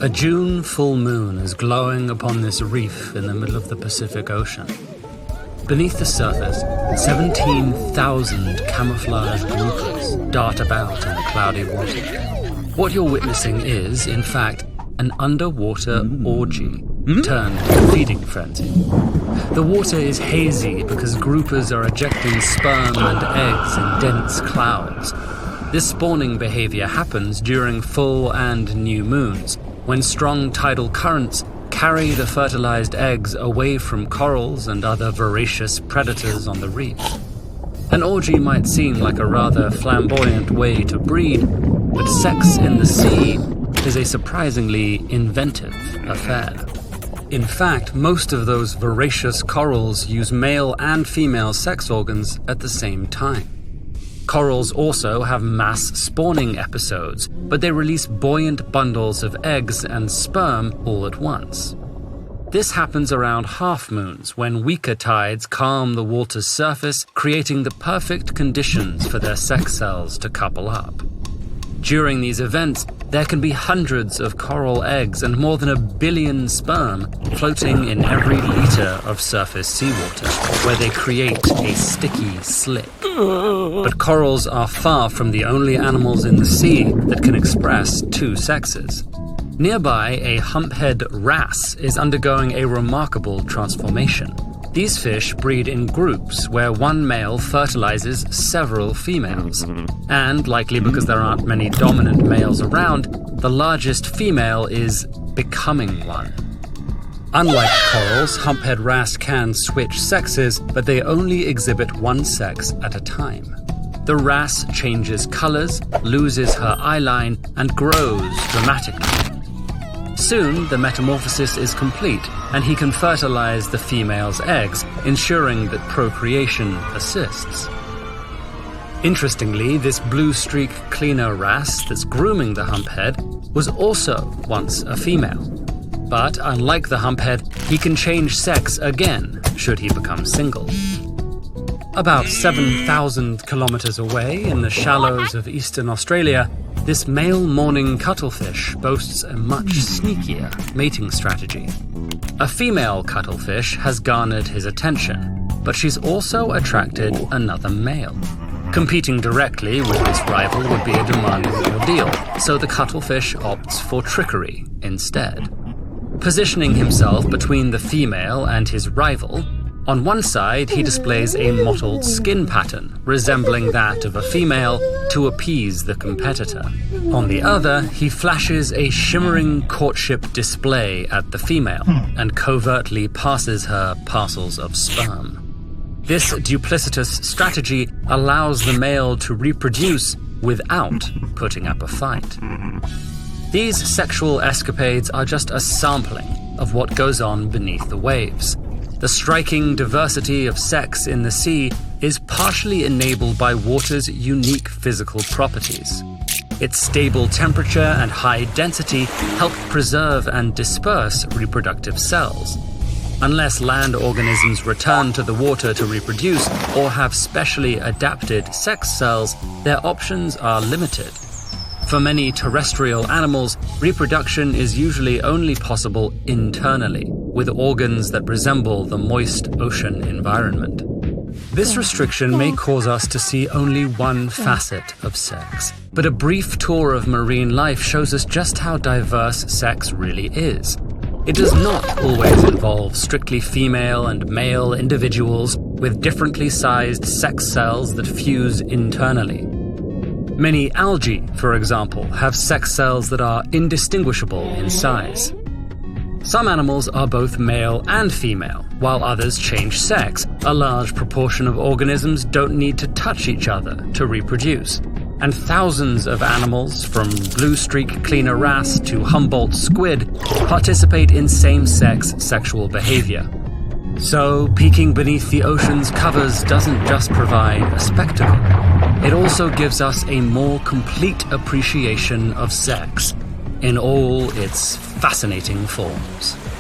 A June full moon is glowing upon this reef in the middle of the Pacific Ocean. Beneath the surface, 17,000 camouflaged groupers dart about in the cloudy water. What you're witnessing is, in fact, an underwater orgy turned feeding frenzy. The water is hazy because groupers are ejecting sperm and eggs in dense clouds. This spawning behavior happens during full and new moons, when strong tidal currents carry the fertilized eggs away from corals and other voracious predators on the reef. An orgy might seem like a rather flamboyant way to breed, but sex in the sea is a surprisingly inventive affair. In fact, most of those voracious corals use male and female sex organs at the same time. Corals also have mass spawning episodes, but they release buoyant bundles of eggs and sperm all at once. This happens around half moons, when weaker tides calm the water's surface, creating the perfect conditions for their sex cells to couple up. During these events, there can be hundreds of coral eggs and more than 1 billion sperm floating in every liter of surface seawater, where they create a sticky slip. But corals are far from the only animals in the sea that can express two sexes. Nearby, a humphead wrasse is undergoing a remarkable transformation. These fish breed in groups where one male fertilizes several females. And, likely because there aren't many dominant males around, the largest female is becoming one. Unlike corals, humphead wrasse can switch sexes, but they only exhibit one sex at a time. The wrasse changes colors, loses her eyeline, and grows dramatically. Soon, the metamorphosis is complete, and he can fertilize the female's eggs, ensuring that procreation persists. Interestingly, this blue streak cleaner wrasse that's grooming the humphead was also once a female. But unlike the humphead, he can change sex again should he become single. About 7,000 kilometers away in the shallows of eastern Australia, this male morning cuttlefish boasts a much sneakier mating strategy. A female cuttlefish has garnered his attention, but she's also attracted another male. Competing directly with this rival would be a demanding ordeal, so the cuttlefish opts for trickery instead. Positioning himself between the female and his rival, on one side he displays a mottled skin pattern resembling that of a female to appease the competitor. On the other, he flashes a shimmering courtship display at the female and covertly passes her parcels of sperm. This duplicitous strategy allows the male to reproduce without putting up a fight. These sexual escapades are just a sampling of what goes on beneath the waves. The striking diversity of sex in the sea is partially enabled by water's unique physical properties. Its stable temperature and high density help preserve and disperse reproductive cells. Unless land organisms return to the water to reproduce or have specially adapted sex cells, their options are limited. For many terrestrial animals, reproduction is usually only possible internally, with organs that resemble the moist ocean environment. This restriction may cause us to see only one facet of sex, but a brief tour of marine life shows us just how diverse sex really is. It does not always involve strictly female and male individuals with differently sized sex cells that fuse internally. Many algae, for example, have sex cells that are indistinguishable in size. Some animals are both male and female, while others change sex. A large proportion of organisms don't need to touch each other to reproduce. And thousands of animals, from blue streak cleaner wrasse to Humboldt squid, participate in same-sex sexual behavior. So, peeking beneath the ocean's covers doesn't just provide a spectacle. It also gives us a more complete appreciation of sex in all its fascinating forms.